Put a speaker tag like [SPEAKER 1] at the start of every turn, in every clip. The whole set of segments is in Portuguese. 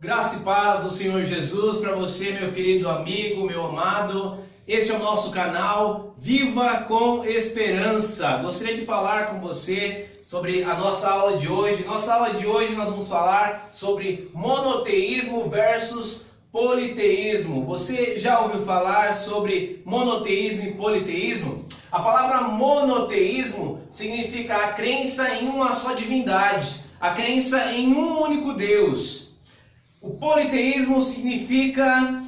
[SPEAKER 1] Graça e paz do Senhor Jesus para você, meu querido amigo, meu amado. Esse é o nosso canal Viva com Esperança. Gostaria de falar com você sobre a nossa aula de hoje. Nossa aula de hoje nós vamos falar sobre monoteísmo versus politeísmo. Você já ouviu falar sobre monoteísmo e politeísmo? A palavra monoteísmo significa a crença em uma só divindade, a crença em um único Deus. O politeísmo significa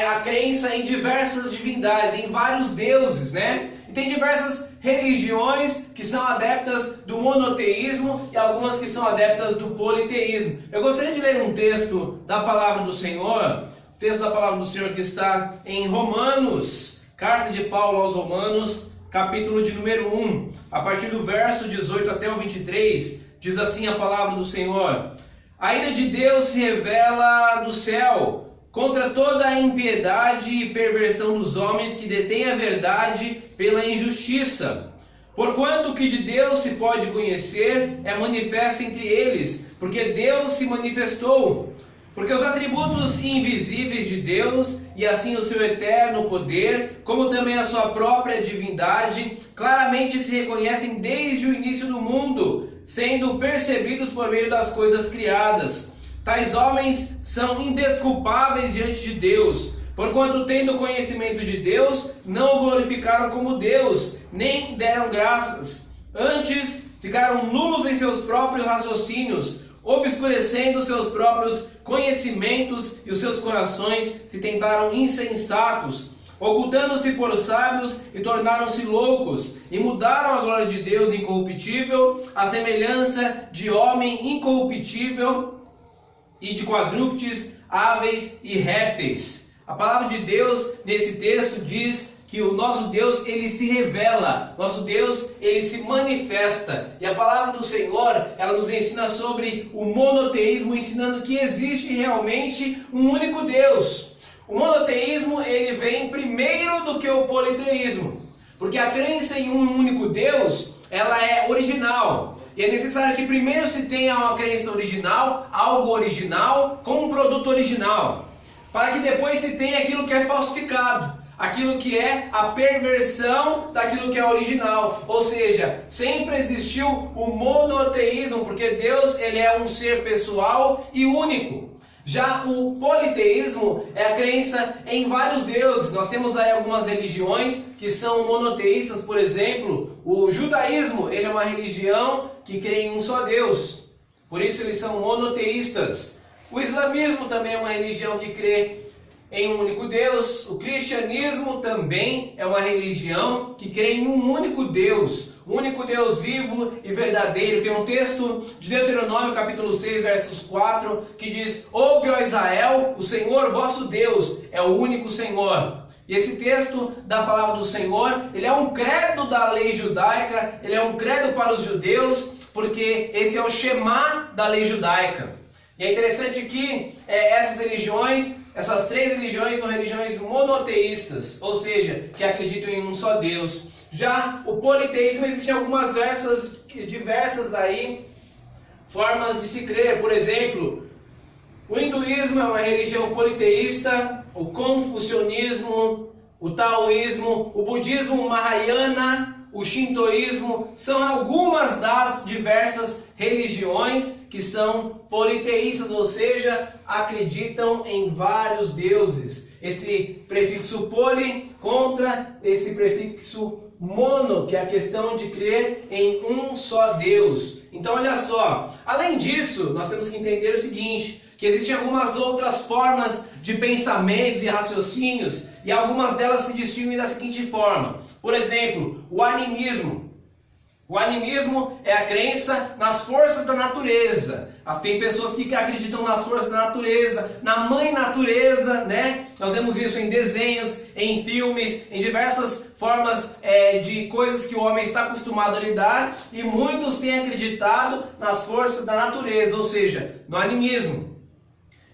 [SPEAKER 1] a crença em diversas divindades, em vários deuses, né? E tem diversas religiões que são adeptas do monoteísmo e algumas que são adeptas do politeísmo. Eu gostaria de ler um texto da Palavra do Senhor, o texto da Palavra do Senhor que está em Romanos, carta de Paulo aos Romanos, capítulo de número 1, a partir do verso 18 até o 23, diz assim a Palavra do Senhor: A ira de Deus se revela do céu contra toda a impiedade e perversão dos homens que detêm a verdade pela injustiça. Porquanto o que de Deus se pode conhecer é manifesto entre eles, porque Deus se manifestou. Porque os atributos invisíveis de Deus, e assim o seu eterno poder, como também a sua própria divindade, claramente se reconhecem desde o início do mundo, sendo percebidos por meio das coisas criadas. Tais homens são indesculpáveis diante de Deus, porquanto, tendo conhecimento de Deus, não o glorificaram como Deus, nem deram graças. Antes, ficaram nulos em seus próprios raciocínios, obscurecendo seus próprios conhecimentos, e os seus corações se tentaram insensatos, ocultando-se por sábios e tornaram-se loucos, e mudaram a glória de Deus incorruptível, à semelhança de homem incorruptível e de quadrúpedes, aves e répteis. A palavra de Deus nesse texto diz que o nosso Deus, ele se revela, nosso Deus, ele se manifesta. E a palavra do Senhor, ela nos ensina sobre o monoteísmo, ensinando que existe realmente um único Deus. O monoteísmo, ele vem primeiro do que o politeísmo, porque a crença em um único Deus, ela é original. E é necessário que primeiro se tenha uma crença original, algo original, como um produto original, para que depois se tenha aquilo que é falsificado, aquilo que é a perversão daquilo que é original. Ou seja, sempre existiu o monoteísmo, porque Deus, ele é um ser pessoal e único. Já o politeísmo é a crença em vários deuses. Nós temos aí algumas religiões que são monoteístas. Por exemplo, o judaísmo, ele é uma religião que crê em um só Deus, por isso eles são monoteístas. O islamismo também é uma religião que crê em um único Deus. O cristianismo também é uma religião que crê em um único Deus vivo e verdadeiro. Tem um texto de Deuteronômio capítulo 6, versos 4, que diz: Ouve, ó Israel, o Senhor vosso Deus é o único Senhor. E esse texto da palavra do Senhor, ele é um credo da lei judaica, ele é um credo para os judeus, porque esse é o Shema da lei judaica. E é interessante que essas três religiões são religiões monoteístas, ou seja, que acreditam em um só Deus. Já o politeísmo, existem algumas diversas aí formas de se crer. Por exemplo, o hinduísmo é uma religião politeísta, o confucionismo, o taoísmo, o budismo mahayana, o shintoísmo, são algumas das diversas religiões que são politeístas, ou seja, acreditam em vários deuses. Esse prefixo poli contra esse prefixo mono, que é a questão de crer em um só Deus. Então olha só, além disso, nós temos que entender o seguinte, que existem algumas outras formas de pensamentos e raciocínios, e algumas delas se distinguem da seguinte forma. Por exemplo, o animismo. O animismo é a crença nas forças da natureza. Tem pessoas que acreditam nas forças da natureza, na mãe natureza, né? Nós vemos isso em desenhos, em filmes, em diversas formas de coisas que o homem está acostumado a lidar, e muitos têm acreditado nas forças da natureza, ou seja, no animismo.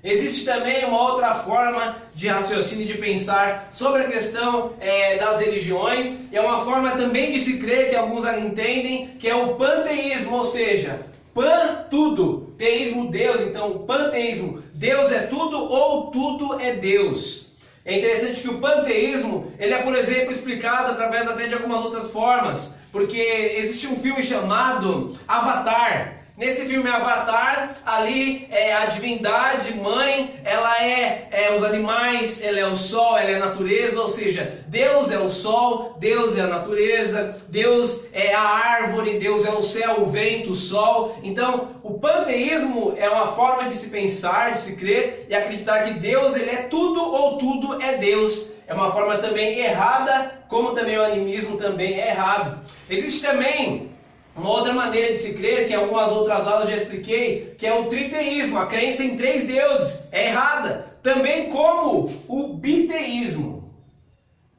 [SPEAKER 1] Existe também uma outra forma de raciocínio, de pensar sobre a questão das religiões, e é uma forma também de se crer, que alguns entendem, que é o panteísmo, ou seja, pan, tudo. Teísmo, Deus. Então, o panteísmo, Deus é tudo ou tudo é Deus. É interessante que o panteísmo, ele é, por exemplo, explicado através até de algumas outras formas. Porque existe um filme chamado Avatar. Nesse filme Avatar, ali a divindade mãe, ela é os animais, ela é o sol, ela é a natureza, ou seja, Deus é o sol, Deus é a natureza, Deus é a árvore, Deus é o céu, o vento, o sol. Então, o panteísmo é uma forma de se pensar, de se crer e acreditar que Deus ele é tudo ou tudo é Deus. É uma forma também errada, como também o animismo também é errado. Existe também uma outra maneira de se crer, que em algumas outras aulas já expliquei, que é o triteísmo, a crença em 3 deuses, é errada. Também como o biteísmo,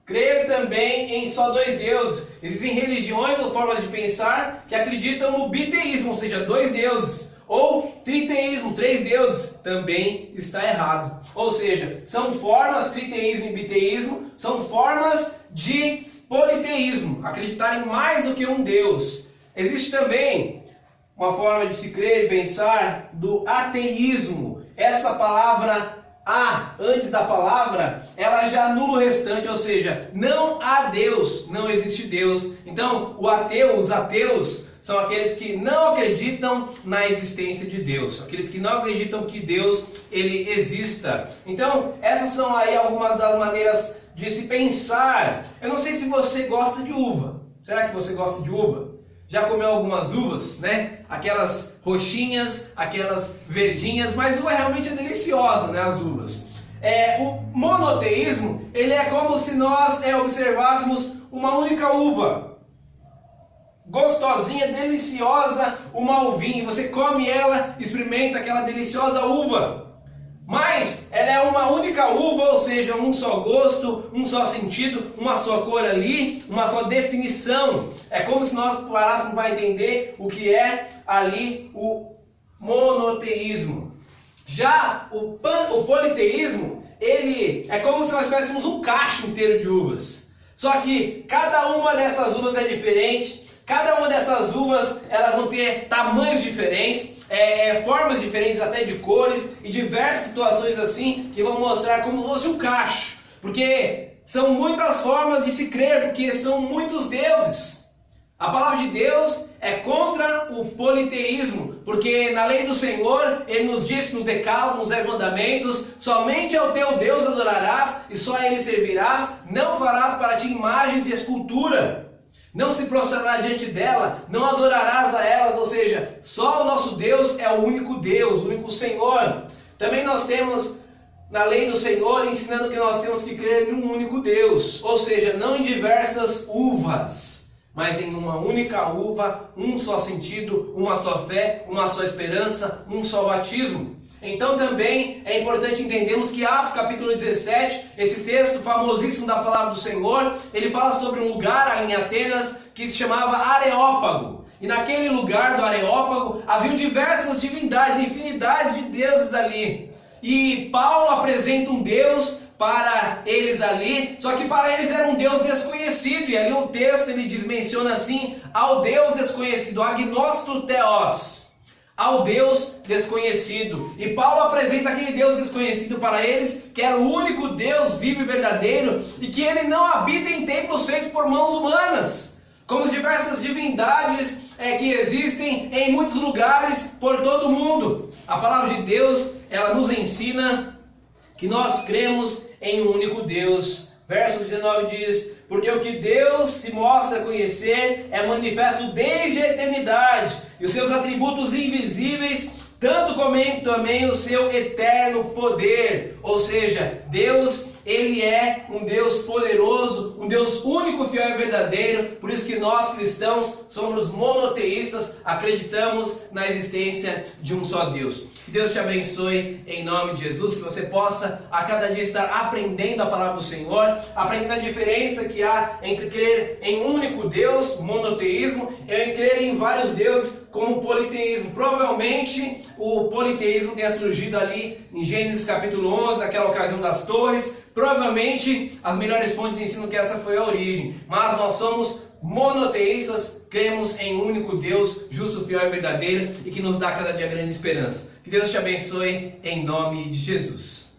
[SPEAKER 1] crer também em só 2 deuses. Existem religiões ou formas de pensar que acreditam no biteísmo, ou seja, 2 deuses. Ou triteísmo, 3 deuses, também está errado. Ou seja, são formas, triteísmo e biteísmo, são formas de politeísmo, acreditar em mais do que um Deus. Existe também uma forma de se crer e pensar do ateísmo. Essa palavra a, antes da palavra, ela já anula o restante, ou seja, não há Deus, não existe Deus. Então, os ateus são aqueles que não acreditam na existência de Deus, aqueles que não acreditam que Deus ele exista. Então, essas são aí algumas das maneiras de se pensar. Eu não sei se você gosta de uva. Será que você gosta de uva? Já comeu algumas uvas, né? Aquelas roxinhas, aquelas verdinhas, mas uva realmente é deliciosa, né? As uvas. O monoteísmo, ele é como se nós observássemos uma única uva. Gostosinha, deliciosa, uma uvinha. Você come ela, experimenta aquela deliciosa uva. Mas ela é uma única uva, ou seja, um só gosto, um só sentido, uma só cor ali, uma só definição. É como se nós parássemos para entender o que é ali o monoteísmo. Já o politeísmo, ele é como se nós tivéssemos um cacho inteiro de uvas. Só que cada uma dessas uvas é diferente. Cada uma dessas uvas elas vão ter tamanhos diferentes, formas diferentes até de cores e diversas situações assim que vão mostrar como se fosse um cacho. Porque são muitas formas de se crer, porque são muitos deuses. A palavra de Deus é contra o politeísmo, porque na lei do Senhor, Ele nos disse no Decálogo, nos 10 mandamentos, somente ao teu Deus adorarás e só a Ele servirás, não farás para ti imagens de escultura. Não se prostrará diante dela, não adorarás a elas, ou seja, só o nosso Deus é o único Deus, o único Senhor. Também nós temos na lei do Senhor ensinando que nós temos que crer em um único Deus, ou seja, não em diversas uvas, mas em uma única uva, um só sentido, uma só fé, uma só esperança, um só batismo. Então também é importante entendermos que Atos capítulo 17, esse texto famosíssimo da palavra do Senhor, ele fala sobre um lugar ali em Atenas que se chamava Areópago. E naquele lugar do Areópago haviam diversas divindades, infinidades de deuses ali. E Paulo apresenta um Deus para eles ali, só que para eles era um Deus desconhecido. E ali o texto ele menciona assim, ao Deus desconhecido, agnosto theos. Ao Deus desconhecido. E Paulo apresenta aquele Deus desconhecido para eles, que era o único Deus vivo e verdadeiro, e que ele não habita em templos feitos por mãos humanas, como diversas divindades que existem em muitos lugares por todo o mundo. A palavra de Deus, ela nos ensina que nós cremos em um único Deus. Verso 19 diz, porque o que Deus se mostra a conhecer é manifesto desde a eternidade, e os seus atributos invisíveis, tanto como também o seu eterno poder. Ou seja, Deus, Ele é um Deus poderoso, um Deus único, fiel e verdadeiro. Por isso que nós cristãos somos monoteístas, acreditamos na existência de um só Deus. Que Deus te abençoe em nome de Jesus, que você possa a cada dia estar aprendendo a palavra do Senhor, aprendendo a diferença que há entre crer em um único Deus, monoteísmo, e crer em vários deuses, como o politeísmo. Provavelmente o politeísmo tenha surgido ali em Gênesis capítulo 11, naquela ocasião das torres. Provavelmente as melhores fontes ensinam que essa foi a origem, mas nós somos monoteístas, cremos em um único Deus, justo, fiel e verdadeiro, e que nos dá cada dia grande esperança. Que Deus te abençoe em nome de Jesus.